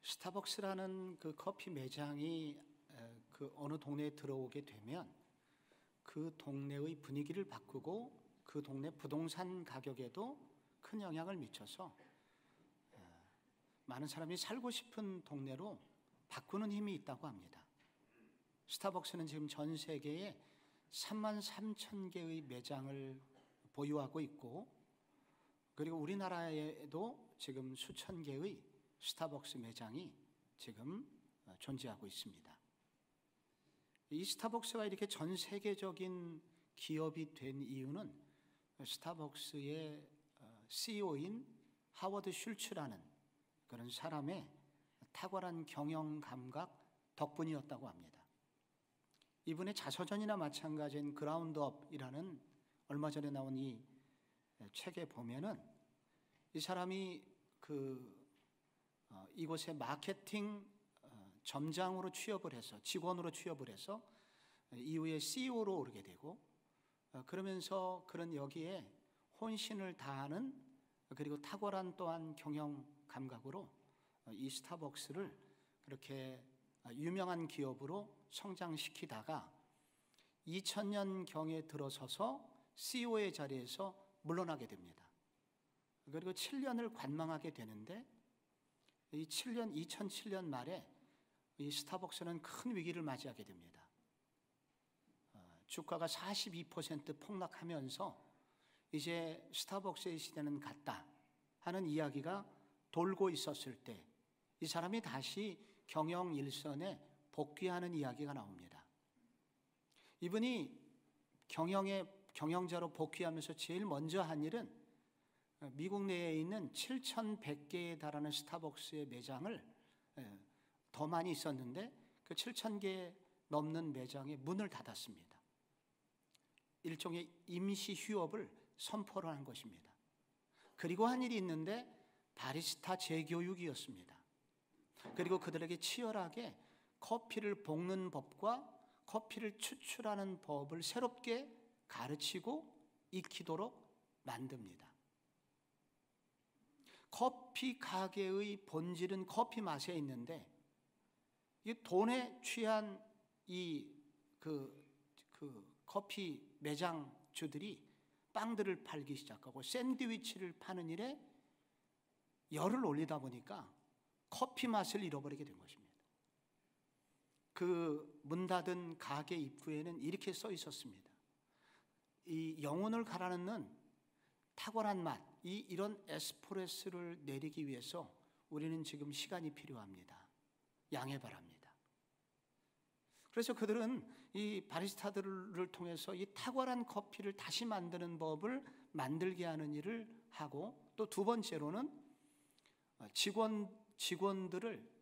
스타벅스라는 그 커피 매장이 그 어느 동네에 들어오게 되면 그 동네의 분위기를 바꾸고 그 동네 부동산 가격에도 큰 영향을 미쳐서 많은 사람이 살고 싶은 동네로 바꾸는 힘이 있다고 합니다. 스타벅스는 지금 전 세계에 3만 3천 개의 매장을 보유하고 있고, 그리고 우리나라에도 지금 수천 개의 스타벅스 매장이 지금 존재하고 있습니다. 이 스타벅스가 이렇게 전 세계적인 기업이 된 이유는 스타벅스의 CEO인 하워드 슐츠라는 그런 사람의 탁월한 경영 감각 덕분이었다고 합니다. 이분의 자서전이나 마찬가지인 그라운드업이라는 얼마 전에 나온 이 책에 보면은 이 사람이 이곳에 마케팅 점장으로 취업을 해서 직원으로 취업을 해서 이후에 CEO로 오르게 되고, 그러면서 그런 여기에 혼신을 다하는 그리고 탁월한 또한 경영 감각으로 이 스타벅스를 그렇게 유명한 기업으로 성장시키다가 2000년경에 들어서서 CEO의 자리에서 물러나게 됩니다. 그리고 7년을 관망하게 되는데, 이 2007년 말에 이 스타벅스는 큰 위기를 맞이하게 됩니다. 주가가 42% 폭락하면서 이제 스타벅스의 시대는 갔다 하는 이야기가 돌고 있었을 때 이 사람이 다시 경영 일선에 복귀하는 이야기가 나옵니다. 이분이 경영자로 복귀하면서 제일 먼저 한 일은 미국 내에 있는 7,100개에 달하는 스타벅스의 매장을 더 많이 있었는데 그 7,000개 넘는 매장의 문을 닫았습니다. 일종의 임시 휴업을 선포를 한 것입니다. 그리고 한 일이 있는데 바리스타 재교육이었습니다. 그리고 그들에게 치열하게 커피를 볶는 법과 커피를 추출하는 법을 새롭게 가르치고 익히도록 만듭니다. 커피 가게의 본질은 커피 맛에 있는데 이 돈에 취한 커피 매장주들이 빵들을 팔기 시작하고 샌드위치를 파는 일에 열을 올리다 보니까 커피 맛을 잃어버리게 된 것입니다. 그 문 닫은 가게 입구에는 이렇게 써 있었습니다. 이 영혼을 가라앉는 탁월한 맛, 이런 에스프레소를 내리기 위해서 우리는 지금 시간이 필요합니다. 양해 바랍니다. 그래서 그들은 이 바리스타들을 통해서 이 탁월한 커피를 다시 만드는 법을 만들게 하는 일을 하고, 또 두 번째로는 직원들을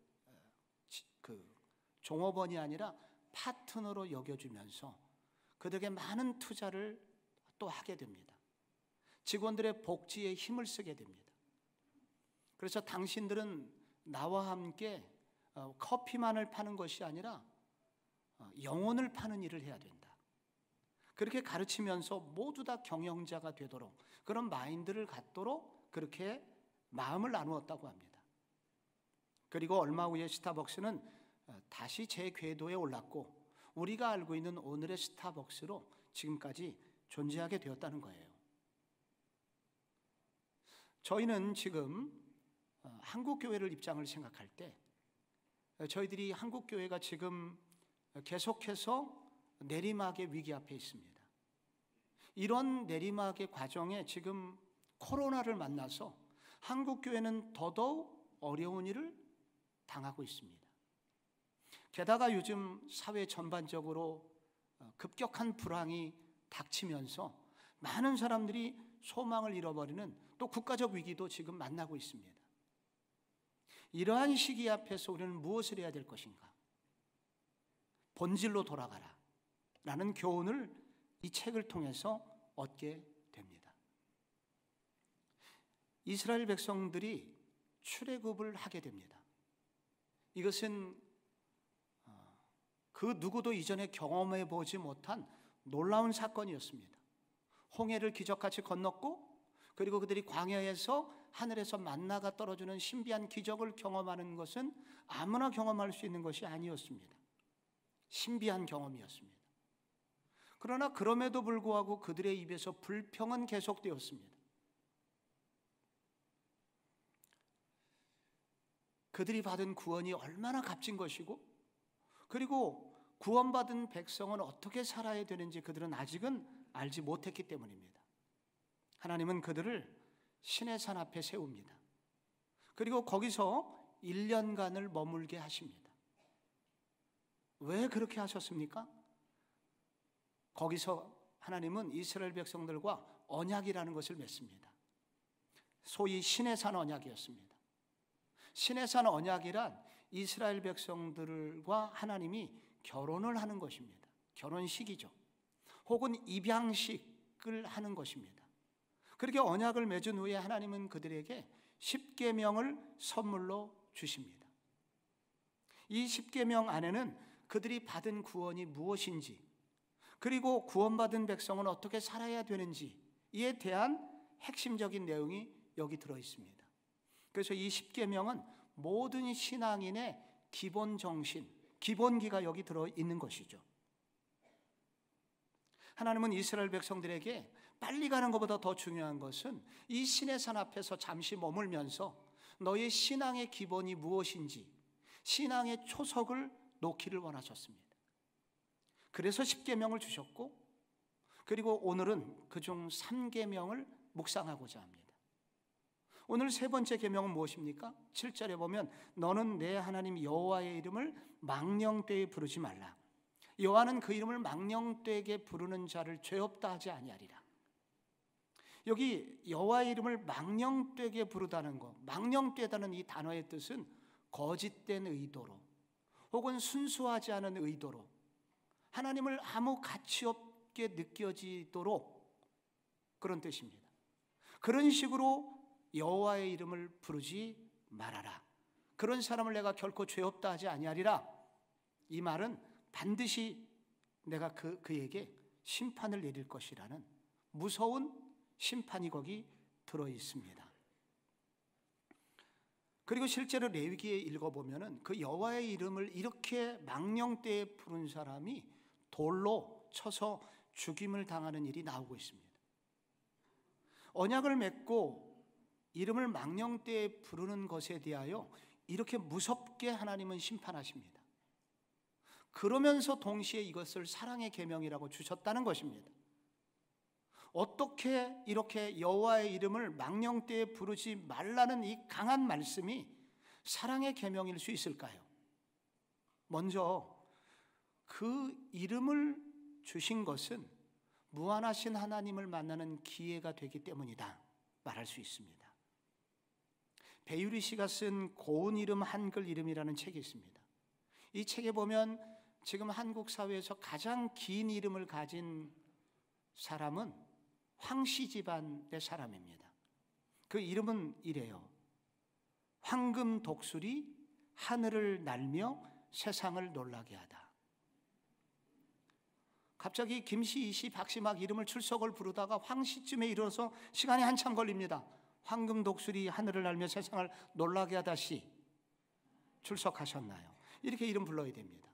종업원이 아니라 파트너로 여겨주면서 그들에게 많은 투자를 또 하게 됩니다. 직원들의 복지에 힘을 쓰게 됩니다. 그래서 당신들은 나와 함께 커피만을 파는 것이 아니라 영혼을 파는 일을 해야 된다. 그렇게 가르치면서 모두 다 경영자가 되도록, 그런 마인드를 갖도록 그렇게 마음을 나누었다고 합니다. 그리고 얼마 후에 스타벅스는 다시 재궤도에 올랐고 우리가 알고 있는 오늘의 스타벅스로 지금까지 존재하게 되었다는 거예요. 저희는 지금 한국교회를 입장을 생각할 때 저희들이 한국교회가 지금 계속해서 내리막의 위기 앞에 있습니다. 이런 내리막의 과정에 지금 코로나를 만나서 한국교회는 더더욱 어려운 일을 당하고 있습니다. 게다가 요즘 사회 전반적으로 급격한 불황이 닥치면서 많은 사람들이 소망을 잃어버리는 또 국가적 위기도 지금 만나고 있습니다. 이러한 시기 앞에서 우리는 무엇을 해야 될 것인가? 본질로 돌아가라 라는 교훈을 이 책을 통해서 얻게 됩니다. 이스라엘 백성들이 출애굽을 하게 됩니다. 이것은 그 누구도 이전에 경험해 보지 못한 놀라운 사건이었습니다. 홍해를 기적같이 건넜고, 그리고 그들이 광야에서 하늘에서 만나가 떨어지는 신비한 기적을 경험하는 것은 아무나 경험할 수 있는 것이 아니었습니다. 신비한 경험이었습니다. 그러나 그럼에도 불구하고 그들의 입에서 불평은 계속되었습니다. 그들이 받은 구원이 얼마나 값진 것이고, 그리고 구원받은 백성은 어떻게 살아야 되는지 그들은 아직은 알지 못했기 때문입니다. 하나님은 그들을 신의 산 앞에 세웁니다. 그리고 거기서 1년간을 머물게 하십니다. 왜 그렇게 하셨습니까? 거기서 하나님은 이스라엘 백성들과 언약이라는 것을 맺습니다. 소위 신의 산 언약이었습니다. 신의 산 언약이란 이스라엘 백성들과 하나님이 결혼을 하는 것입니다. 결혼식이죠. 혹은 입양식을 하는 것입니다. 그렇게 언약을 맺은 후에 하나님은 그들에게 십계명을 선물로 주십니다. 이 십계명 안에는 그들이 받은 구원이 무엇인지, 그리고 구원받은 백성은 어떻게 살아야 되는지에 대한 핵심적인 내용이 여기 들어 있습니다. 그래서 이 십계명은 모든 신앙인의 기본 정신, 기본기가 여기 들어 있는 것이죠. 하나님은 이스라엘 백성들에게 빨리 가는 것보다 더 중요한 것은 이 신의 산 앞에서 잠시 머물면서 너의 신앙의 기본이 무엇인지, 신앙의 초석을 놓기를 원하셨습니다. 그래서 십계명을 주셨고, 그리고 오늘은 그중 3계명을 묵상하고자 합니다. 오늘 세 번째 계명은 무엇입니까? 7절에 보면 너는 내 하나님 여호와의 이름을 망령되이 부르지 말라. 여호와는 그 이름을 망령되게 부르는 자를 죄 없다 하지 아니하리라. 여기 여호와의 이름을 망령되게 부르다는 것, 망령되다는 이 단어의 뜻은 거짓된 의도로 혹은 순수하지 않은 의도로 하나님을 아무 가치 없게 느껴지도록 그런 뜻입니다. 그런 식으로 여호와의 이름을 부르지 말아라. 그런 사람을 내가 결코 죄 없다 하지 아니하리라. 이 말은 반드시 내가 그에게 심판을 내릴 것이라는 무서운 심판이 거기 들어 있습니다. 그리고 실제로 레위기에 읽어보면은 그 여호와의 이름을 이렇게 망령되이 부른 사람이 돌로 쳐서 죽임을 당하는 일이 나오고 있습니다. 언약을 맺고 이름을 망령되이 부르는 것에 대하여 이렇게 무섭게 하나님은 심판하십니다. 그러면서 동시에 이것을 사랑의 계명이라고 주셨다는 것입니다. 어떻게 이렇게 여호와의 이름을 망령되이 부르지 말라는 이 강한 말씀이 사랑의 계명일 수 있을까요? 먼저 그 이름을 주신 것은 무한하신 하나님을 만나는 기회가 되기 때문이다 말할 수 있습니다. 배유리 씨가 쓴 고운 이름 한글 이름이라는 책이 있습니다. 이 책에 보면 지금 한국 사회에서 가장 긴 이름을 가진 사람은 황씨 집안의 사람입니다. 그 이름은 이래요. 황금 독수리 하늘을 날며 세상을 놀라게 하다. 갑자기 김씨, 이씨, 박씨 막 이름을 출석을 부르다가 황씨쯤에 이르러서 시간이 한참 걸립니다. 황금 독수리 하늘을 날며 세상을 놀라게 하다시 출석하셨나요? 이렇게 이름 불러야 됩니다.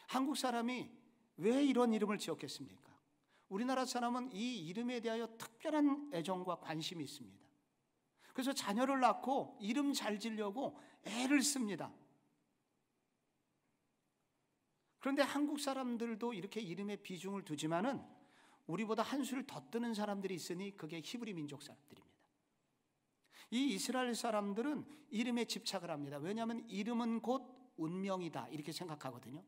한국 사람이 왜 이런 이름을 지었겠습니까? 우리나라 사람은 이 이름에 대하여 특별한 애정과 관심이 있습니다. 그래서 자녀를 낳고 이름 잘 지으려고 애를 씁니다. 그런데 한국 사람들도 이렇게 이름에 비중을 두지만은 우리보다 한 수를 더 뜨는 사람들이 있으니 그게 히브리 민족 사람들입니다. 이 이스라엘 사람들은 이름에 집착을 합니다. 왜냐하면 이름은 곧 운명이다 이렇게 생각하거든요.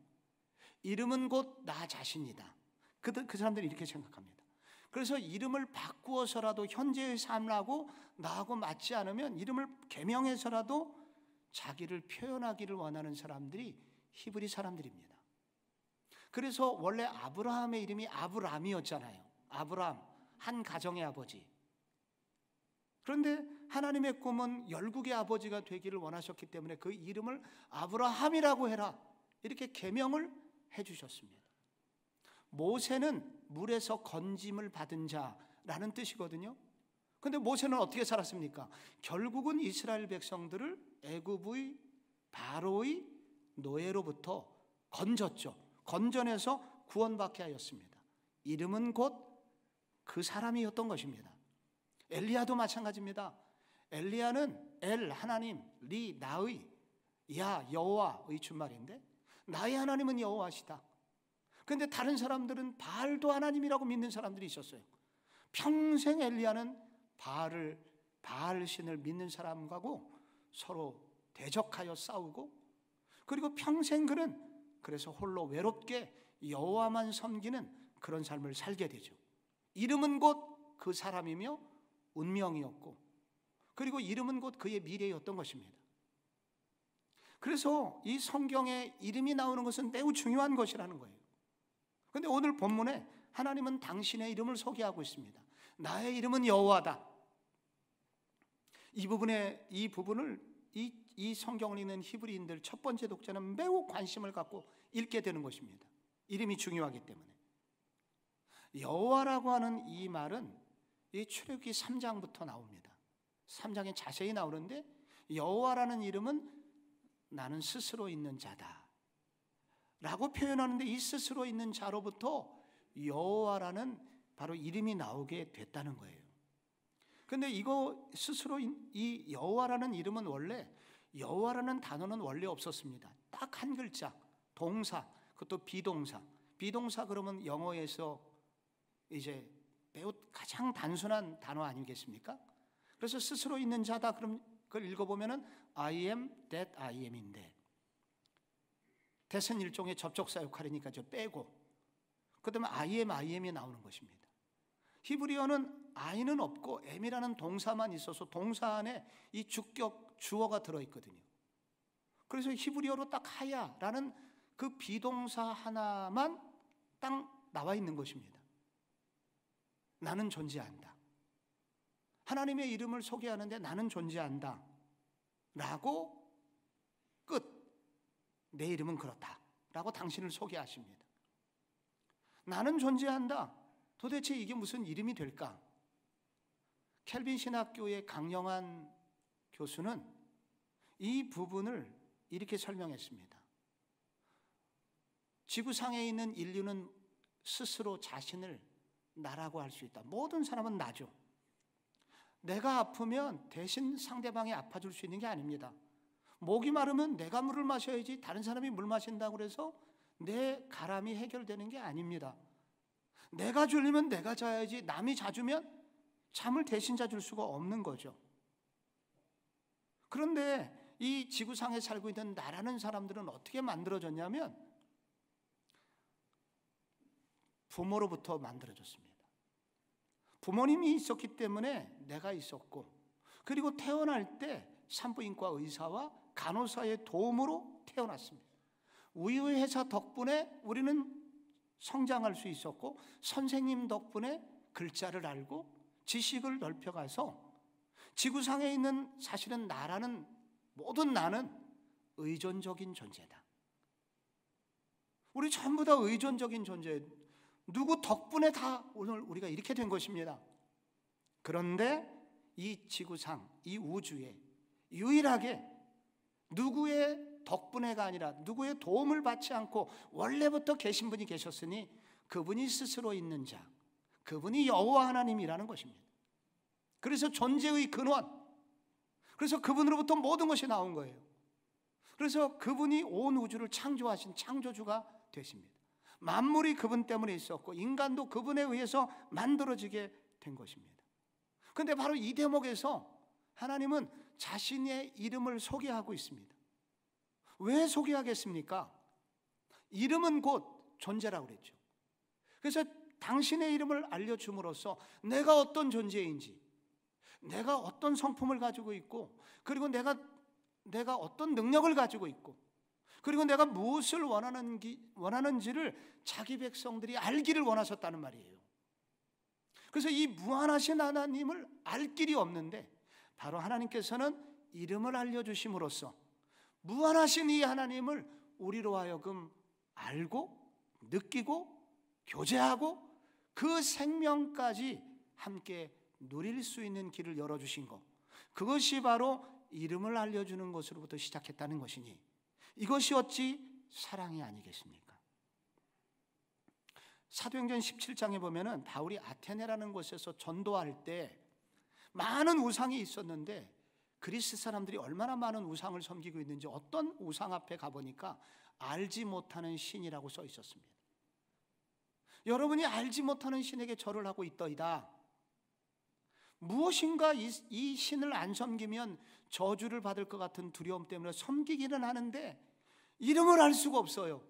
이름은 곧 나 자신이다. 그 사람들이 이렇게 생각합니다. 그래서 이름을 바꾸어서라도 현재의 삶하고 나하고 맞지 않으면 이름을 개명해서라도 자기를 표현하기를 원하는 사람들이 히브리 사람들입니다. 그래서 원래 아브라함의 이름이 아브람이었잖아요. 아브람, 한 가정의 아버지. 그런데 하나님의 꿈은 열국의 아버지가 되기를 원하셨기 때문에 그 이름을 아브라함이라고 해라 이렇게 계명을 해주셨습니다. 모세는 물에서 건짐을 받은 자라는 뜻이거든요. 근데 모세는 어떻게 살았습니까? 결국은 이스라엘 백성들을 애굽의 바로의 노예로부터 건졌죠. 건져내서 구원받게 하였습니다. 이름은 곧 그 사람이었던 것입니다. 엘리야도 마찬가지입니다. 엘리야는 엘 하나님, 리 나의, 야 여호와의 준말인데 나의 하나님은 여호와시다. 그런데 다른 사람들은 바알도 하나님이라고 믿는 사람들이 있었어요. 평생 엘리야는 바알 신을 믿는 사람하고 서로 대적하여 싸우고, 그리고 평생 그는 그래서 홀로 외롭게 여호와만 섬기는 그런 삶을 살게 되죠. 이름은 곧 그 사람이며 운명이었고, 그리고 이름은 곧 그의 미래였던 것입니다. 그래서 이 성경에 이름이 나오는 것은 매우 중요한 것이라는 거예요. 그런데 오늘 본문에 하나님은 당신의 이름을 소개하고 있습니다. 나의 이름은 여호와다. 이 부분을 이 성경을 읽는 히브리인들 첫 번째 독자는 매우 관심을 갖고 읽게 되는 것입니다. 이름이 중요하기 때문에. 여호와라고 하는 이 말은 이 출애굽기 3장부터 나옵니다. 3장에 자세히 나오는데, 여호와라는 이름은 나는 스스로 있는 자다 라고 표현하는데, 이 스스로 있는 자로부터 여호와라는 바로 이름이 나오게 됐다는 거예요. 그런데 이 여호와라는 이름은 원래, 여호와라는 단어는 원래 없었습니다. 딱 한 글자, 동사, 그것도 비동사. 비동사 그러면 영어에서 이제 매우 가장 단순한 단어 아니겠습니까? 그래서 스스로 있는 자다, 그럼 그걸 읽어보면은 I am that I am인데, that은 일종의 접촉사 역할이니까 저 빼고, 그 다음에 I am이 나오는 것입니다. 히브리어는 I는 없고 am이라는 동사만 있어서 동사 안에 이 주격 주어가 들어있거든요. 그래서 히브리어로 딱 하야라는 그 비동사 하나만 딱 나와 있는 것입니다. 나는 존재한다. 하나님의 이름을 소개하는데 나는 존재한다 라고 끝. 내 이름은 그렇다 라고 당신을 소개하십니다. 나는 존재한다. 도대체 이게 무슨 이름이 될까? 켈빈 신학교의 강영한 교수는 이 부분을 이렇게 설명했습니다. 지구상에 있는 인류는 스스로 자신을 나라고 할 수 있다. 모든 사람은 나죠. 내가 아프면 대신 상대방이 아파줄 수 있는 게 아닙니다. 목이 마르면 내가 물을 마셔야지 다른 사람이 물 마신다고 해서 내 가람이 해결되는 게 아닙니다. 내가 졸리면 내가 자야지 남이 자주면 잠을 대신 자줄 수가 없는 거죠. 그런데 이 지구상에 살고 있는 나라는 사람들은 어떻게 만들어졌냐면 부모로부터 만들어졌습니다. 부모님이 있었기 때문에 내가 있었고, 그리고 태어날 때 산부인과 의사와 간호사의 도움으로 태어났습니다. 의회사 덕분에 우리는 성장할 수 있었고, 선생님 덕분에 글자를 알고 지식을 넓혀가서 지구상에 있는 사실은 나라는, 모든 나는 의존적인 존재다. 우리 전부 다 의존적인 존재, 누구 덕분에 다 오늘 우리가 이렇게 된 것입니다. 그런데 이 지구상, 이 우주에 유일하게 누구의 덕분에가 아니라 누구의 도움을 받지 않고 원래부터 계신 분이 계셨으니 그분이 스스로 있는 자, 그분이 여호와 하나님이라는 것입니다. 그래서 존재의 근원, 그래서 그분으로부터 모든 것이 나온 거예요. 그래서 그분이 온 우주를 창조하신 창조주가 되십니다. 만물이 그분 때문에 있었고 인간도 그분에 의해서 만들어지게 된 것입니다. 그런데 바로 이 대목에서 하나님은 자신의 이름을 소개하고 있습니다. 왜 소개하겠습니까? 이름은 곧 존재라고 그랬죠. 그래서 당신의 이름을 알려줌으로써 내가 어떤 존재인지, 내가 어떤 성품을 가지고 있고, 그리고 내가 어떤 능력을 가지고 있고, 그리고 내가 무엇을 원하는지를 자기 백성들이 알기를 원하셨다는 말이에요. 그래서 이 무한하신 하나님을 알 길이 없는데 바로 하나님께서는 이름을 알려주심으로써 무한하신 이 하나님을 우리로 하여금 알고 느끼고 교제하고 그 생명까지 함께 누릴 수 있는 길을 열어주신 것, 그것이 바로 이름을 알려주는 것으로부터 시작했다는 것이니 이것이 어찌 사랑이 아니겠습니까? 사도행전 17장에 보면은 바울이 아테네라는 곳에서 전도할 때 많은 우상이 있었는데 그리스 사람들이 얼마나 많은 우상을 섬기고 있는지 어떤 우상 앞에 가보니까 알지 못하는 신이라고 써 있었습니다. 여러분이 알지 못하는 신에게 절을 하고 있더이다. 무엇인가 이 신을 안 섬기면 저주를 받을 것 같은 두려움 때문에 섬기기는 하는데 이름을 알 수가 없어요.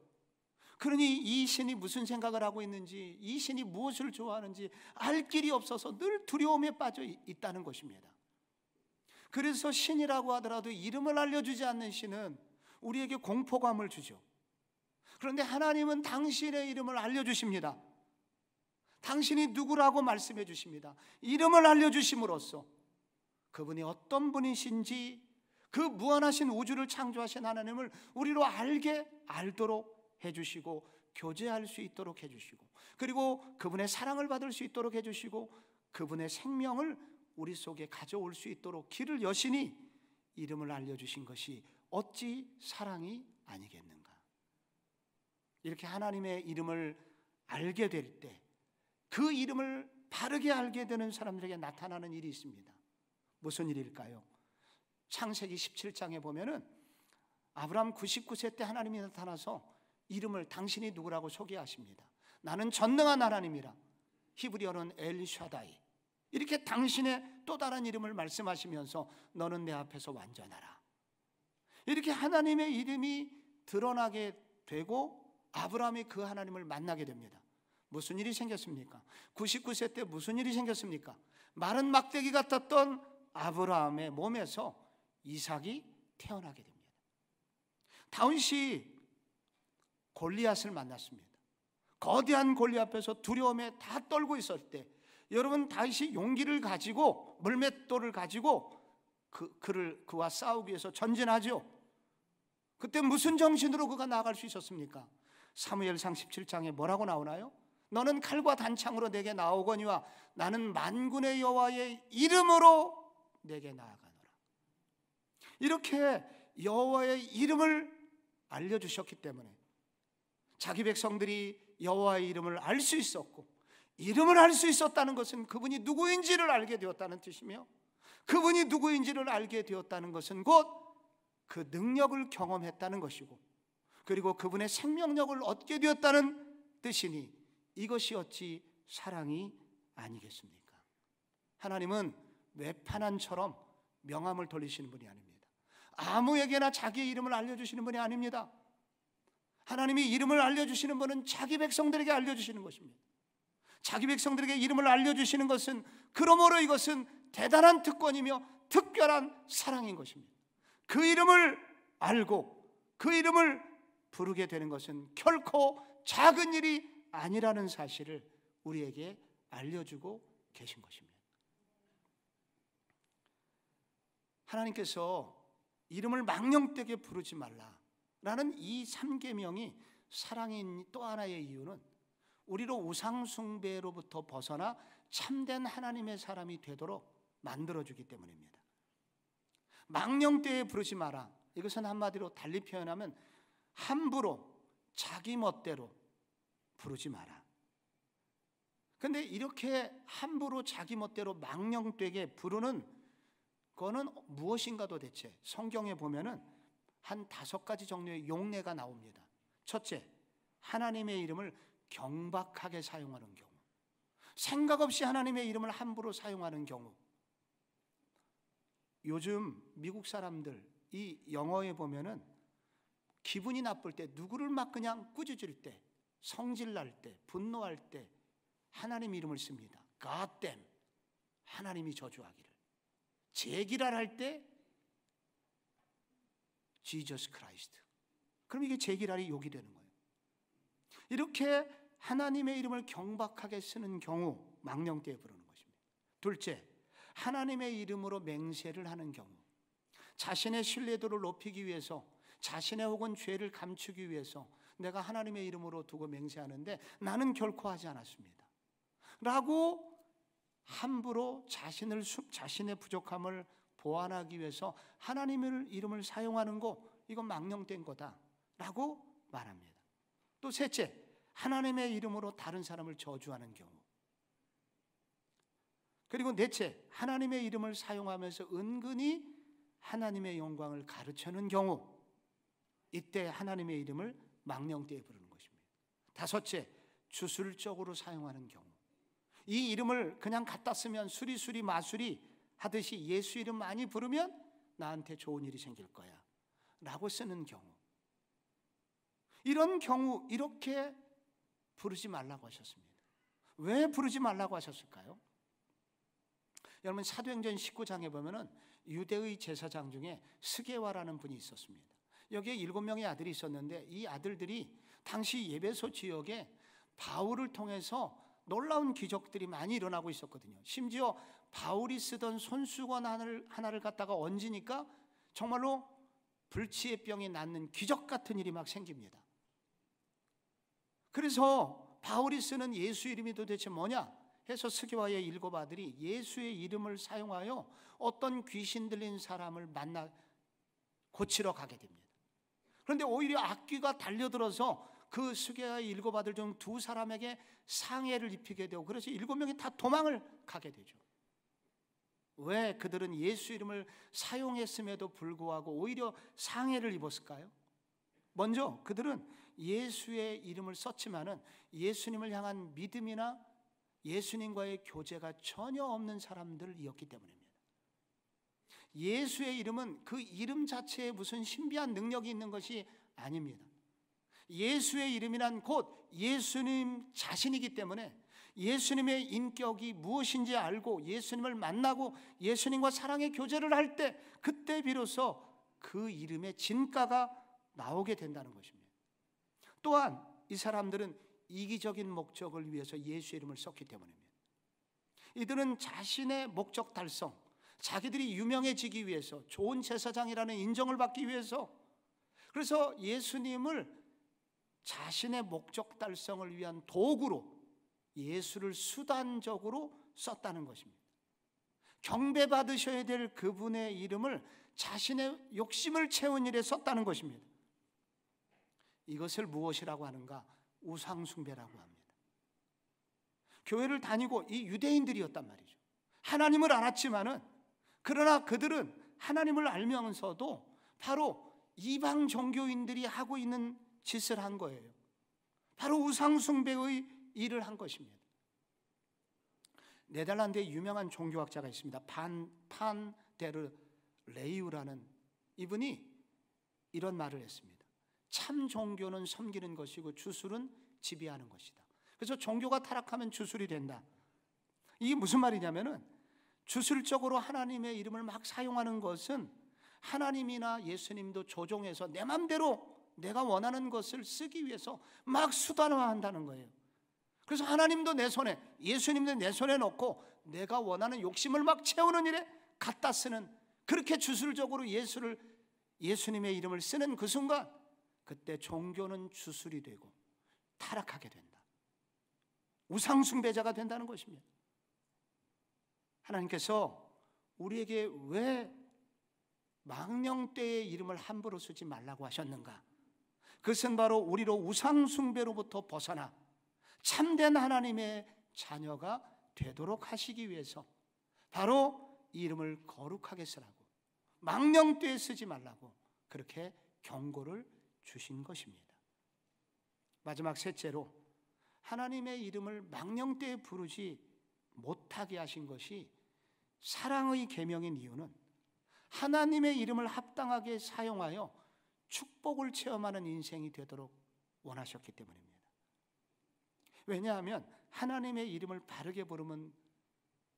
그러니 이 신이 무슨 생각을 하고 있는지, 이 신이 무엇을 좋아하는지 알 길이 없어서 늘 두려움에 빠져 있다는 것입니다. 그래서 신이라고 하더라도 이름을 알려주지 않는 신은 우리에게 공포감을 주죠. 그런데 하나님은 당신의 이름을 알려주십니다. 당신이 누구라고 말씀해 주십니다. 이름을 알려주심으로써 그분이 어떤 분이신지, 그 무한하신 우주를 창조하신 하나님을 우리로 알도록 해주시고, 교제할 수 있도록 해주시고, 그리고 그분의 사랑을 받을 수 있도록 해주시고, 그분의 생명을 우리 속에 가져올 수 있도록 길을 여시니 이름을 알려주신 것이 어찌 사랑이 아니겠는가? 이렇게 하나님의 이름을 알게 될 때 그 이름을 바르게 알게 되는 사람들에게 나타나는 일이 있습니다. 무슨 일일까요? 창세기 17장에 보면은 아브라함 99세 때 하나님이 나타나서 이름을 당신이 누구라고 소개하십니다. 나는 전능한 하나님이라. 히브리어는 엘샤다이. 이렇게 당신의 또 다른 이름을 말씀하시면서 너는 내 앞에서 완전하라. 이렇게 하나님의 이름이 드러나게 되고 아브라함이 그 하나님을 만나게 됩니다. 무슨 일이 생겼습니까? 99세 때 무슨 일이 생겼습니까? 마른 막대기 같았던 아브라함의 몸에서 이삭이 태어나게 됩니다. 다윗이 골리앗을 만났습니다. 거대한 골리앗 앞에서 두려움에 다 떨고 있을 때 여러분, 다윗이 용기를 가지고 물맷돌을 가지고 그와 싸우기 위해서 전진하죠. 그때 무슨 정신으로 그가 나아갈 수 있었습니까? 사무엘상 17장에 뭐라고 나오나요? 너는 칼과 단창으로 내게 나오거니와 나는 만군의 여호와의 이름으로 내게 나아가노라. 이렇게 여호와의 이름을 알려주셨기 때문에 자기 백성들이 여호와의 이름을 알 수 있었고, 이름을 알 수 있었다는 것은 그분이 누구인지를 알게 되었다는 뜻이며, 그분이 누구인지를 알게 되었다는 것은 곧 그 능력을 경험했다는 것이고, 그리고 그분의 생명력을 얻게 되었다는 뜻이니 이것이 어찌 사랑이 아니겠습니까? 하나님은 외판안처럼 명함을 돌리시는 분이 아닙니다. 아무에게나 자기의 이름을 알려주시는 분이 아닙니다. 하나님이 이름을 알려주시는 분은 자기 백성들에게 알려주시는 것입니다. 자기 백성들에게 이름을 알려주시는 것은 그러므로 이것은 대단한 특권이며 특별한 사랑인 것입니다. 그 이름을 알고 그 이름을 부르게 되는 것은 결코 작은 일이 아니라는 사실을 우리에게 알려주고 계신 것입니다. 하나님께서 이름을 망령되게 부르지 말라라는 이 3계명이 사랑인 또 하나의 이유는 우리로 우상숭배로부터 벗어나 참된 하나님의 사람이 되도록 만들어주기 때문입니다. 망령되게 부르지 마라. 이것은 한마디로 달리 표현하면 함부로 자기 멋대로 부르지 마라. 그런데 이렇게 함부로 자기 멋대로 망령되게 부르는 그거는 무엇인가 도대체? 성경에 보면은 한 5가지 종류의 용례가 나옵니다. 첫째, 하나님의 이름을 경박하게 사용하는 경우, 생각 없이 하나님의 이름을 함부로 사용하는 경우. 요즘 미국 사람들 이 영어에 보면은 기분이 나쁠 때, 누구를 막 그냥 꾸짖을 때, 성질날 때, 분노할 때 하나님 이름을 씁니다. God damn, 하나님이 저주하기를. 제기랄할 때 Jesus Christ. 그럼 이게 제기랄이 욕이 되는 거예요. 이렇게 하나님의 이름을 경박하게 쓰는 경우 망령되게 부르는 것입니다. 둘째, 하나님의 이름으로 맹세를 하는 경우, 자신의 신뢰도를 높이기 위해서, 자신의 혹은 죄를 감추기 위해서 내가 하나님의 이름으로 두고 맹세하는데 나는 결코 하지 않았습니다 라고 함부로 자신의 부족함을 보완하기 위해서 하나님의 이름을 사용하는 거, 이건 망령된 거다라고 말합니다. 또 셋째, 하나님의 이름으로 다른 사람을 저주하는 경우. 그리고 넷째, 하나님의 이름을 사용하면서 은근히 하나님의 영광을 가르치는 경우. 이때 하나님의 이름을 망령되이 부르는 것입니다. 다섯째, 주술적으로 사용하는 경우. 이 이름을 그냥 갖다 쓰면 수리수리 마수리 하듯이 예수 이름 많이 부르면 나한테 좋은 일이 생길 거야 라고 쓰는 경우. 이런 경우 이렇게 부르지 말라고 하셨습니다. 왜 부르지 말라고 하셨을까요? 여러분, 사도행전 19장에 보면은 유대의 제사장 중에 스게와라는 분이 있었습니다. 여기에 7명의 아들이 있었는데 이 아들들이 당시 예배소 지역에 바울을 통해서 놀라운 기적들이 많이 일어나고 있었거든요. 심지어 바울이 쓰던 손수건 하나를 갖다가 얹으니까 정말로 불치의 병이 낫는 기적 같은 일이 막 생깁니다. 그래서 바울이 쓰는 예수 이름이 도대체 뭐냐 해서 스게와의 7 아들이 예수의 이름을 사용하여 어떤 귀신 들린 사람을 만나 고치러 가게 됩니다. 그런데 오히려 악귀가 달려들어서 그 스게와의 7 아들 중 2 사람에게 상해를 입히게 되고, 그래서 7명이 다 도망을 가게 되죠. 왜 그들은 예수 이름을 사용했음에도 불구하고 오히려 상해를 입었을까요? 먼저 그들은 예수의 이름을 썼지만은 예수님을 향한 믿음이나 예수님과의 교제가 전혀 없는 사람들이었기 때문입니다. 예수의 이름은 그 이름 자체에 무슨 신비한 능력이 있는 것이 아닙니다. 예수의 이름이란 곧 예수님 자신이기 때문에 예수님의 인격이 무엇인지 알고 예수님을 만나고 예수님과 사랑의 교제를 할 때, 그때 비로소 그 이름의 진가가 나오게 된다는 것입니다. 또한 이 사람들은 이기적인 목적을 위해서 예수 이름을 썼기 때문입니다. 이들은 자신의 목적 달성, 자기들이 유명해지기 위해서, 좋은 제사장이라는 인정을 받기 위해서, 그래서 예수님을 자신의 목적 달성을 위한 도구로, 예수를 수단적으로 썼다는 것입니다. 경배받으셔야 될 그분의 이름을 자신의 욕심을 채운 일에 썼다는 것입니다. 이것을 무엇이라고 하는가? 우상숭배라고 합니다. 교회를 다니고 이 유대인들이었단 말이죠. 하나님을 알았지만은, 그러나 그들은 하나님을 알면서도 바로 이방 종교인들이 하고 있는 짓을 한 거예요. 바로 우상숭배의 일을 한 것입니다. 네덜란드에 유명한 종교학자가 있습니다. 판 데르 레이우라는 이분이 이런 말을 했습니다. 참 종교는 섬기는 것이고 주술은 지배하는 것이다. 그래서 종교가 타락하면 주술이 된다. 이게 무슨 말이냐면은, 주술적으로 하나님의 이름을 막 사용하는 것은 하나님이나 예수님도 조종해서 내 맘대로 내가 원하는 것을 쓰기 위해서 막 수단화한다는 거예요. 그래서 하나님도 내 손에, 예수님도 내 손에 놓고 내가 원하는 욕심을 막 채우는 일에 갖다 쓰는, 그렇게 주술적으로 예수님의 이름을 쓰는 그 순간, 그때 종교는 주술이 되고 타락하게 된다. 우상숭배자가 된다는 것입니다. 하나님께서 우리에게 왜 망령되의 이름을 함부로 쓰지 말라고 하셨는가? 그것은 바로 우리로 우상숭배로부터 벗어나 참된 하나님의 자녀가 되도록 하시기 위해서, 바로 이 이름을 거룩하게 쓰라고, 망령되이 쓰지 말라고 그렇게 경고를 주신 것입니다. 마지막 셋째로, 하나님의 이름을 망령되이 부르지 못하게 하신 것이 사랑의 계명인 이유는 하나님의 이름을 합당하게 사용하여 축복을 체험하는 인생이 되도록 원하셨기 때문입니다. 왜냐하면 하나님의 이름을 바르게 부르면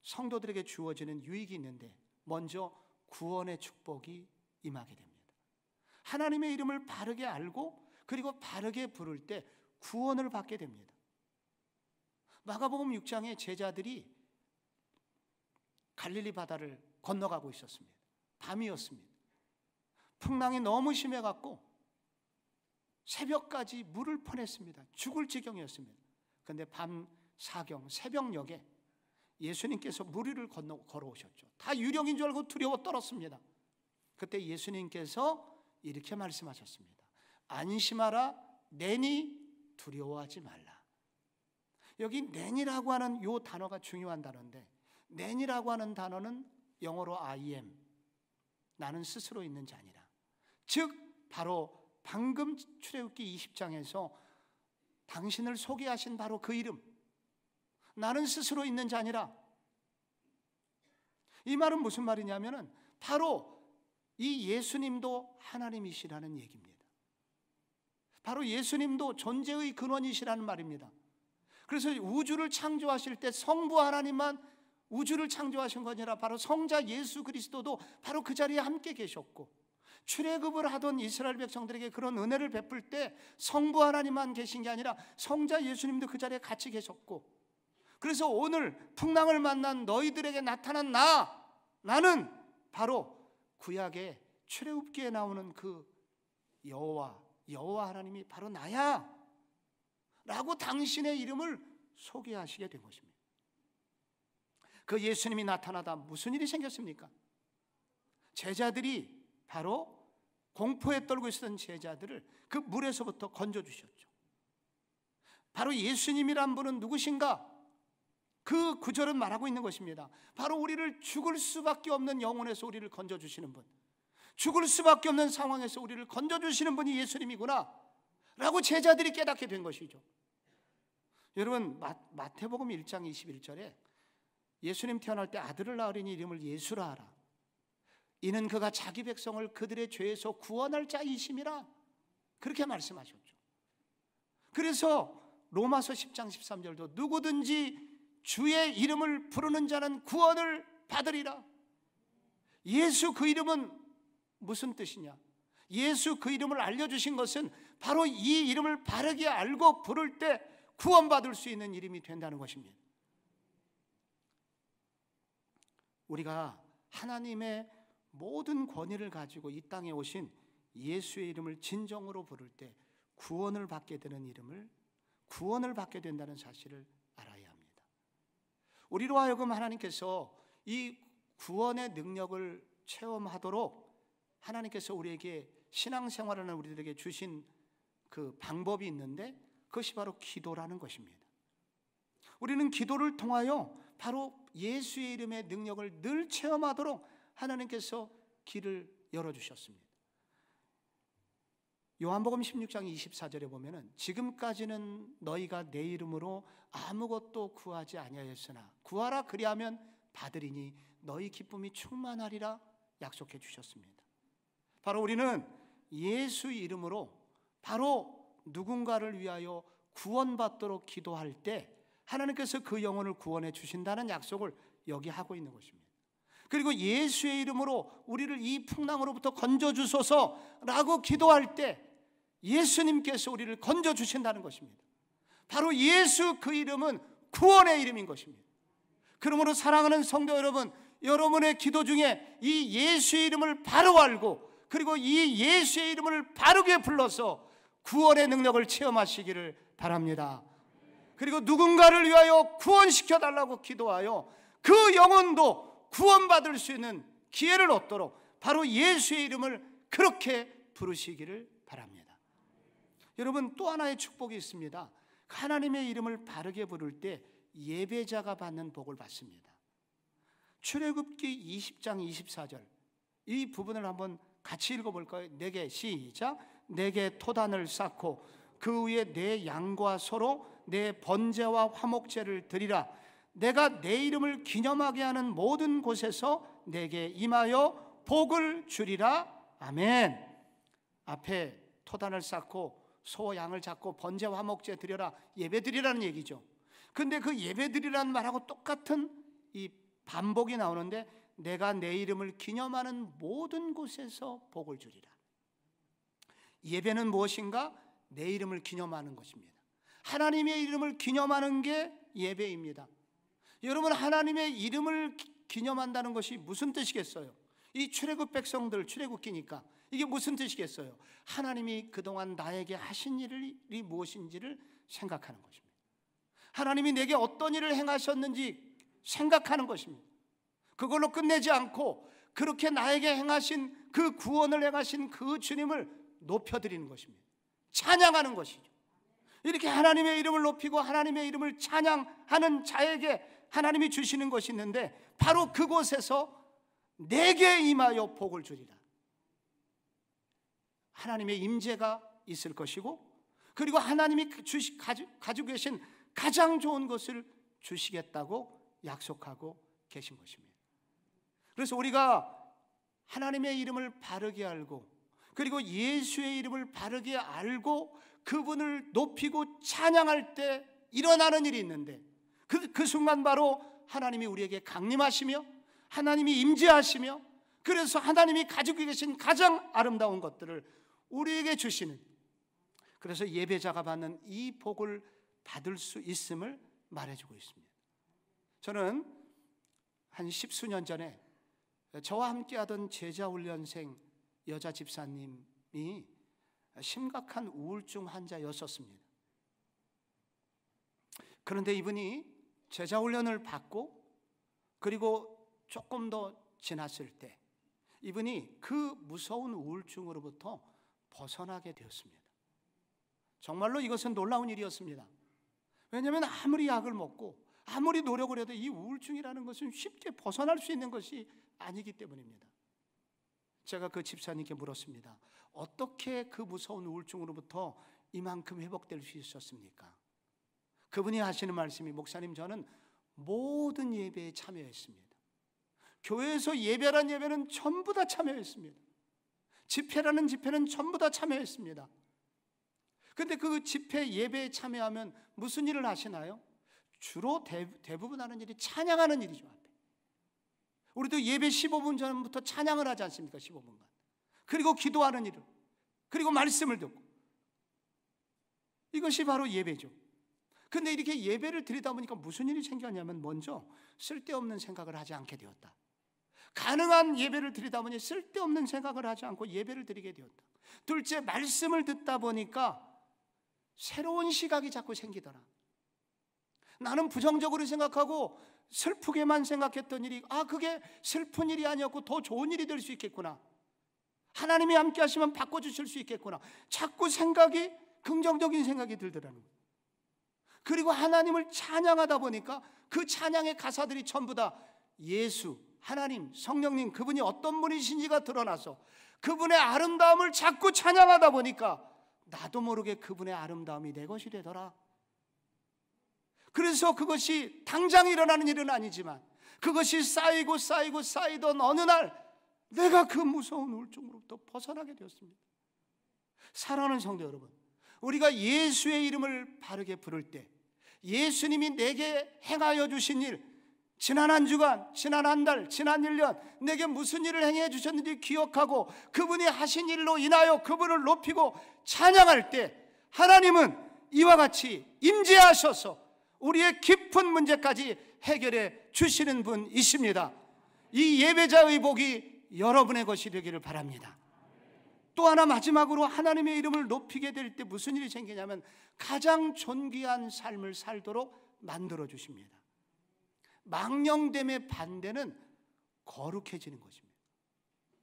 성도들에게 주어지는 유익이 있는데, 먼저 구원의 축복이 임하게 됩니다. 하나님의 이름을 바르게 알고 그리고 바르게 부를 때 구원을 받게 됩니다. 마가복음 6장에 제자들이 갈릴리 바다를 건너가고 있었습니다. 밤이었습니다. 풍랑이 너무 심해갖고 새벽까지 물을 퍼냈습니다. 죽을 지경이었습니다. 그런데 밤 사경 새벽녘에 예수님께서 무리를 걸어오셨죠. 다 유령인 줄 알고 두려워 떨었습니다. 그때 예수님께서 이렇게 말씀하셨습니다. 안심하라, 내니 두려워하지 말라. 여기 내니라고 하는 이 단어가 중요한 단어인데, 내니라고 하는 단어는 영어로 I am, 나는 스스로 있는 자니라. 즉 바로 방금 출애굽기 20장에서 당신을 소개하신 바로 그 이름, 나는 스스로 있는 자니라. 이 말은 무슨 말이냐면은 바로 이 예수님도 하나님이시라는 얘기입니다. 바로 예수님도 존재의 근원이시라는 말입니다. 그래서 우주를 창조하실 때 성부 하나님만 우주를 창조하신 것이 아니라 바로 성자 예수 그리스도도 바로 그 자리에 함께 계셨고, 출애굽을 하던 이스라엘 백성들에게 그런 은혜를 베풀 때 성부 하나님만 계신 게 아니라 성자 예수님도 그 자리에 같이 계셨고, 그래서 오늘 풍랑을 만난 너희들에게 나타난 나는 바로 구약의 출애굽기에 나오는 그 여호와 하나님이 바로 나야 라고 당신의 이름을 소개하시게 된 것입니다. 그 예수님이 나타나다 무슨 일이 생겼습니까? 제자들이 바로 공포에 떨고 있었던 제자들을 그 물에서부터 건져주셨죠. 바로 예수님이란 분은 누구신가? 그 구절은 말하고 있는 것입니다. 바로 우리를 죽을 수밖에 없는 영혼에서 우리를 건져주시는 분, 죽을 수밖에 없는 상황에서 우리를 건져주시는 분이 예수님이구나 라고 제자들이 깨닫게 된 것이죠. 여러분, 마태복음 1장 21절에 예수님 태어날 때 아들을 낳으리니 이름을 예수라 하라. 이는 그가 자기 백성을 그들의 죄에서 구원할 자이심이라, 그렇게 말씀하셨죠. 그래서 로마서 10장 13절도 누구든지 주의 이름을 부르는 자는 구원을 받으리라. 예수 그 이름은 무슨 뜻이냐? 예수 그 이름을 알려주신 것은 바로 이 이름을 바르게 알고 부를 때 구원받을 수 있는 이름이 된다는 것입니다. 우리가 하나님의 모든 권위를 가지고 이 땅에 오신 예수의 이름을 진정으로 부를 때 구원을 받게 되는 이름을, 구원을 받게 된다는 사실을 알아야 합니다. 우리로 하여금 하나님께서 이 구원의 능력을 체험하도록 하나님께서 우리에게 신앙생활하는 우리들에게 주신 그 방법이 있는데, 그것이 바로 기도라는 것입니다. 우리는 기도를 통하여 바로 예수의 이름의 능력을 늘 체험하도록 하나님께서 길을 열어주셨습니다. 요한복음 16장 24절에 보면은 지금까지는 너희가 내 이름으로 아무것도 구하지 아니하였으나 구하라 그리하면 받으리니 너희 기쁨이 충만하리라 약속해 주셨습니다. 바로 우리는 예수 이름으로 바로 누군가를 위하여 구원받도록 기도할 때 하나님께서 그 영혼을 구원해 주신다는 약속을 여기 하고 있는 것입니다. 그리고 예수의 이름으로 우리를 이 풍랑으로부터 건져주소서라고 기도할 때 예수님께서 우리를 건져주신다는 것입니다. 바로 예수 그 이름은 구원의 이름인 것입니다. 그러므로 사랑하는 성도 여러분, 여러분의 기도 중에 이 예수의 이름을 바로 알고 그리고 이 예수의 이름을 바르게 불러서 구원의 능력을 체험하시기를 바랍니다. 그리고 누군가를 위하여 구원시켜달라고 기도하여 그 영혼도 구원받을 수 있는 기회를 얻도록 바로 예수의 이름을 그렇게 부르시기를 바랍니다. 여러분, 또 하나의 축복이 있습니다. 하나님의 이름을 바르게 부를 때 예배자가 받는 복을 받습니다. 출애굽기 20장 24절 이 부분을 한번 같이 읽어볼까요? 내게 시작. 내게 토단을 쌓고 그 위에 내 양과 소로 내 번제와 화목제를 드리라. 내가 내 이름을 기념하게 하는 모든 곳에서 내게 임하여 복을 주리라. 아멘. 앞에 토단을 쌓고 소 양을 잡고 번제 화목제 드려라, 예배 드리라는 얘기죠. 근데 그 예배 드리라는 말하고 똑같은 이 반복이 나오는데 내가 내 이름을 기념하는 모든 곳에서 복을 주리라. 예배는 무엇인가? 내 이름을 기념하는 것입니다. 하나님의 이름을 기념하는 게 예배입니다. 여러분, 하나님의 이름을 기념한다는 것이 무슨 뜻이겠어요? 이 출애굽 백성들, 출애굽기니까 이게 무슨 뜻이겠어요? 하나님이 그동안 나에게 하신 일이 무엇인지를 생각하는 것입니다. 하나님이 내게 어떤 일을 행하셨는지 생각하는 것입니다. 그걸로 끝내지 않고 그렇게 나에게 행하신 그 구원을 행하신 그 주님을 높여드리는 것입니다. 찬양하는 것이죠. 이렇게 하나님의 이름을 높이고 하나님의 이름을 찬양하는 자에게 하나님이 주시는 것이 있는데, 바로 그곳에서 내게 임하여 복을 주리라. 하나님의 임재가 있을 것이고, 그리고 하나님이 가지고 계신 가장 좋은 것을 주시겠다고 약속하고 계신 것입니다. 그래서 우리가 하나님의 이름을 바르게 알고, 그리고 예수의 이름을 바르게 알고 그분을 높이고 찬양할 때 일어나는 일이 있는데, 그 순간 바로 하나님이 우리에게 강림하시며 하나님이 임재하시며, 그래서 하나님이 가지고 계신 가장 아름다운 것들을 우리에게 주시는, 그래서 예배자가 받는 이 복을 받을 수 있음을 말해주고 있습니다. 저는 한 10수년 전에 저와 함께하던 제자훈련생 여자 집사님이 심각한 우울증 환자였었습니다. 그런데 이분이 제자훈련을 받고, 그리고 조금 더 지났을 때 이분이 그 무서운 우울증으로부터 벗어나게 되었습니다. 정말로 이것은 놀라운 일이었습니다. 왜냐하면 아무리 약을 먹고 아무리 노력을 해도 이 우울증이라는 것은 쉽게 벗어날 수 있는 것이 아니기 때문입니다. 제가 그 집사님께 물었습니다. 어떻게 그 무서운 우울증으로부터 이만큼 회복될 수 있었습니까? 그분이 하시는 말씀이, 목사님, 저는 모든 예배에 참여했습니다. 교회에서 예배란 예배는 전부 다 참여했습니다. 집회라는 집회는 전부 다 참여했습니다. 근데 그 집회 예배에 참여하면 무슨 일을 하시나요? 주로 대부분 하는 일이 찬양하는 일이죠. 앞에. 우리도 예배 15분 전부터 찬양을 하지 않습니까? 15분간. 그리고 기도하는 일을, 그리고 말씀을 듣고, 이것이 바로 예배죠. 근데 이렇게 예배를 드리다 보니까 무슨 일이 생겼냐면, 먼저 쓸데없는 생각을 하지 않게 되었다. 가능한 예배를 드리다 보니 쓸데없는 생각을 하지 않고 예배를 드리게 되었다. 둘째, 말씀을 듣다 보니까 새로운 시각이 자꾸 생기더라. 나는 부정적으로 생각하고 슬프게만 생각했던 일이, 그게 슬픈 일이 아니었고 더 좋은 일이 될 수 있겠구나. 하나님이 함께 하시면 바꿔주실 수 있겠구나. 자꾸 생각이, 긍정적인 생각이 들더라는 거예요. 그리고 하나님을 찬양하다 보니까 그 찬양의 가사들이 전부 다 예수, 하나님, 성령님, 그분이 어떤 분이신지가 드러나서 그분의 아름다움을 자꾸 찬양하다 보니까 나도 모르게 그분의 아름다움이 내 것이 되더라. 그래서 그것이 당장 일어나는 일은 아니지만 그것이 쌓이던 어느 날 내가 그 무서운 우울증으로부터 벗어나게 되었습니다. 사랑하는 성도 여러분, 우리가 예수의 이름을 바르게 부를 때, 예수님이 내게 행하여 주신 일, 지난 한 주간, 지난 한 달, 지난 1년 내게 무슨 일을 행해 주셨는지 기억하고 그분이 하신 일로 인하여 그분을 높이고 찬양할 때, 하나님은 이와 같이 임재하셔서 우리의 깊은 문제까지 해결해 주시는 분이십니다. 이 예배자의 복이 여러분의 것이 되기를 바랍니다. 또 하나, 마지막으로 하나님의 이름을 높이게 될 때 무슨 일이 생기냐면 가장 존귀한 삶을 살도록 만들어 주십니다. 망령됨의 반대는 거룩해지는 것입니다.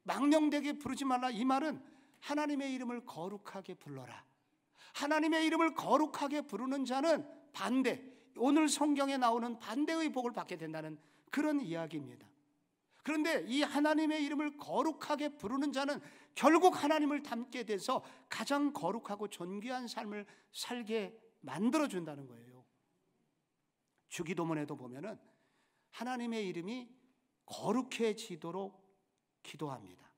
망령되게 부르지 말라, 이 말은 하나님의 이름을 거룩하게 불러라. 하나님의 이름을 거룩하게 부르는 자는 반대, 오늘 성경에 나오는 반대의 복을 받게 된다는 그런 이야기입니다. 그런데 이 하나님의 이름을 거룩하게 부르는 자는 결국 하나님을 닮게 돼서 가장 거룩하고 존귀한 삶을 살게 만들어준다는 거예요. 주기도문에도 보면은 하나님의 이름이 거룩해지도록 기도합니다.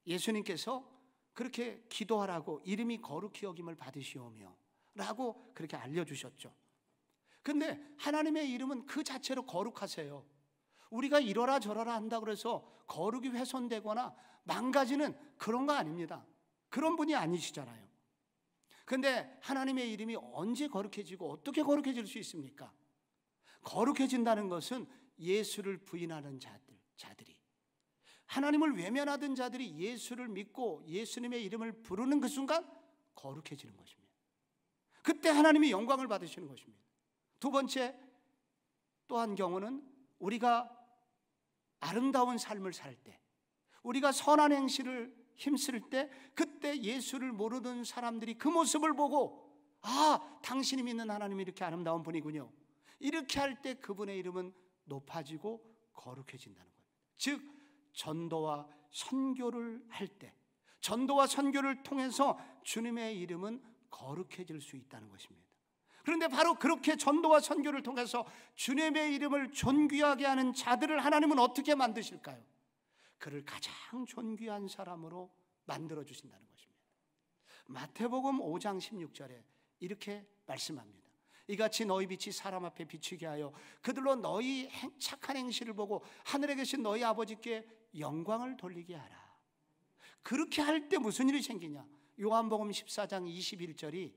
예수님께서 그렇게 기도하라고 이름이 거룩히 여김을 받으시오며 라고 그렇게 알려주셨죠. 근데 하나님의 이름은 그 자체로 거룩하세요. 우리가 이러라 저러라 한다 그래서 거룩이 훼손되거나 망가지는 그런 거 아닙니다. 그런 분이 아니시잖아요. 근데 하나님의 이름이 언제 거룩해지고 어떻게 거룩해질 수 있습니까? 거룩해진다는 것은 예수를 부인하는 자들이, 하나님을 외면하던 자들이 예수를 믿고 예수님의 이름을 부르는 그 순간 거룩해지는 것입니다. 그때 하나님이 영광을 받으시는 것입니다. 두 번째, 또 한 경우는 우리가 아름다운 삶을 살 때, 우리가 선한 행실을 힘쓸 때, 그때 예수를 모르는 사람들이 그 모습을 보고 당신이 믿는 하나님이 이렇게 아름다운 분이군요, 이렇게 할 때 그분의 이름은 높아지고 거룩해진다는 거예요. 즉 전도와 선교를 할 때, 전도와 선교를 통해서 주님의 이름은 거룩해질 수 있다는 것입니다. 그런데 바로 그렇게 전도와 선교를 통해서 주님의 이름을 존귀하게 하는 자들을 하나님은 어떻게 만드실까요? 그를 가장 존귀한 사람으로 만들어 주신다는 것입니다. 마태복음 5장 16절에 이렇게 말씀합니다. 이같이 너희 빛이 사람 앞에 비추게 하여 그들로 너희 착한 행실을 보고 하늘에 계신 너희 아버지께 영광을 돌리게 하라. 그렇게 할 때 무슨 일이 생기냐? 요한복음 14장 21절이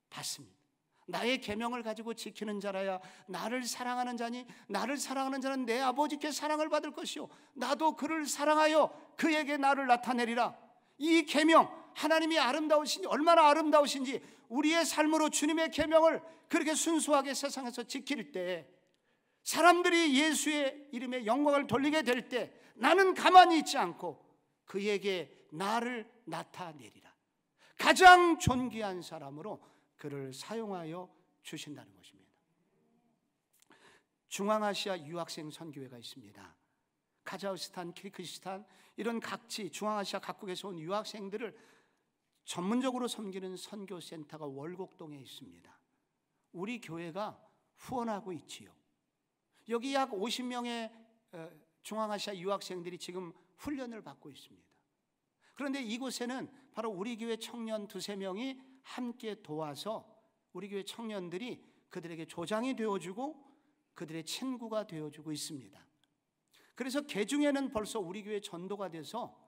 받습니다. 나의 계명을 가지고 지키는 자라야 나를 사랑하는 자니 나를 사랑하는 자는 내 아버지께 사랑을 받을 것이요 나도 그를 사랑하여 그에게 나를 나타내리라. 이 계명, 하나님이 아름다우신지, 얼마나 아름다우신지 우리의 삶으로 주님의 계명을 그렇게 순수하게 세상에서 지킬 때, 사람들이 예수의 이름에 영광을 돌리게 될 때 나는 가만히 있지 않고 그에게 나를 나타내리라. 가장 존귀한 사람으로 그를 사용하여 주신다는 것입니다. 중앙아시아 유학생 선교회가 있습니다. 카자흐스탄, 키르기스탄 이런 각지 중앙아시아 각국에서 온 유학생들을 전문적으로 섬기는 선교센터가 월곡동에 있습니다. 우리 교회가 후원하고 있지요. 여기 약 50명의 중앙아시아 유학생들이 지금 훈련을 받고 있습니다. 그런데 이곳에는 바로 우리 교회 청년 2-3명이 함께 도와서 우리 교회 청년들이 그들에게 조장이 되어주고 그들의 친구가 되어주고 있습니다. 그래서 개중에는 벌써 우리 교회 전도가 돼서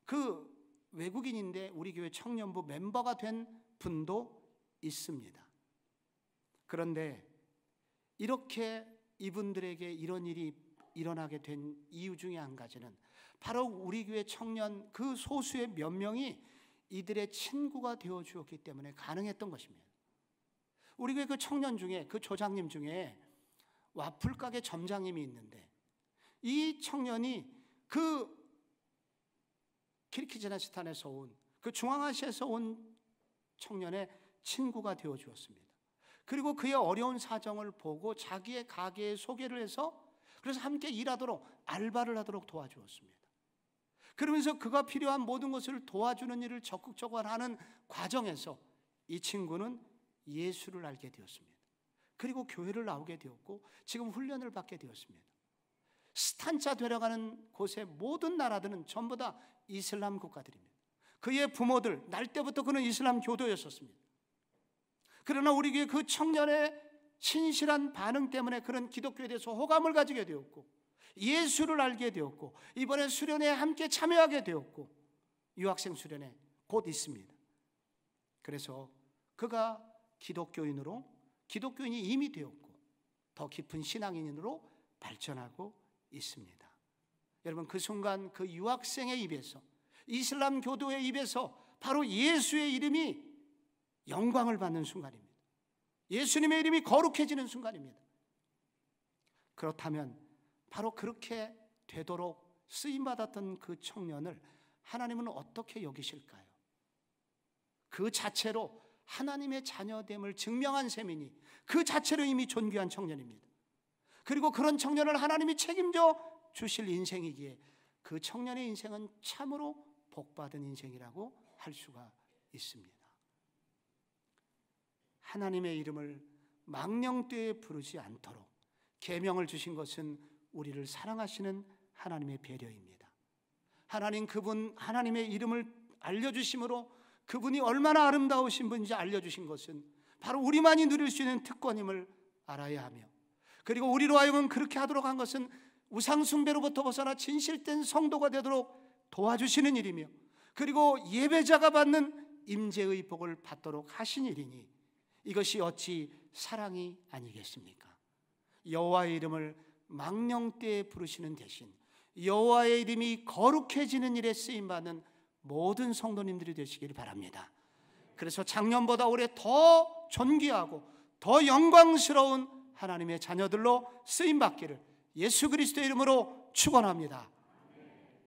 그 외국인인데 우리 교회 청년부 멤버가 된 분도 있습니다. 그런데 이렇게 이분들에게 이런 일이 일어나게 된 이유 중에 한 가지는 바로 우리 교회 청년 그 소수의 몇 명이 이들의 친구가 되어 주었기 때문에 가능했던 것입니다. 우리 교회 그 청년 중에, 그 조장님 중에 와플 가게 점장님이 있는데 이 청년이 그 키르기즈스탄에서 온, 그 중앙아시아에서 온 청년의 친구가 되어 주었습니다. 그리고 그의 어려운 사정을 보고 자기의 가게에 소개를 해서 그래서 함께 일하도록, 알바를 하도록 도와주었습니다. 그러면서 그가 필요한 모든 것을 도와주는 일을 적극적으로 하는 과정에서 이 친구는 예수를 알게 되었습니다. 그리고 교회를 나오게 되었고 지금 훈련을 받게 되었습니다. 스탄자 되려가는 곳의 모든 나라들은 전부 다 이슬람 국가들입니다. 그의 부모들, 날 때부터 그는 이슬람 교도였었습니다. 그러나 우리 교회 그 청년의 신실한 반응 때문에 그런 기독교에 대해서 호감을 가지게 되었고 예수를 알게 되었고 이번에 수련회에 함께 참여하게 되었고 유학생 수련회 곧 있습니다. 그래서 그가 기독교인이 이미 되었고 더 깊은 신앙인으로 발전하고 있습니다. 여러분, 그 순간 그 유학생의 입에서, 이슬람 교도의 입에서 바로 예수의 이름이 영광을 받는 순간입니다. 예수님의 이름이 거룩해지는 순간입니다. 그렇다면 바로 그렇게 되도록 쓰임받았던 그 청년을 하나님은 어떻게 여기실까요? 그 자체로 하나님의 자녀됨을 증명한 셈이니 그 자체로 이미 존귀한 청년입니다. 그리고 그런 청년을 하나님이 책임져 주실 인생이기에 그 청년의 인생은 참으로 복받은 인생이라고 할 수가 있습니다. 하나님의 이름을 망령되이 부르지 않도록 계명을 주신 것은 우리를 사랑하시는 하나님의 배려입니다. 그분 하나님의 이름을 알려주심으로 그분이 얼마나 아름다우신 분인지 알려주신 것은 바로 우리만이 누릴 수 있는 특권임을 알아야 하며, 그리고 우리로 하여금 그렇게 하도록 한 것은 우상숭배로부터 벗어나 진실된 성도가 되도록 도와주시는 일이며, 그리고 예배자가 받는 임재의 복을 받도록 하신 일이니 이것이 어찌 사랑이 아니겠습니까? 여호와의 이름을 망령되이 부르시는 대신 여호와의 이름이 거룩해지는 일에 쓰임받는 모든 성도님들이 되시길 바랍니다. 그래서 작년보다 올해 더 존귀하고 더 영광스러운 하나님의 자녀들로 쓰임 받기를 예수 그리스도의 이름으로 축원합니다.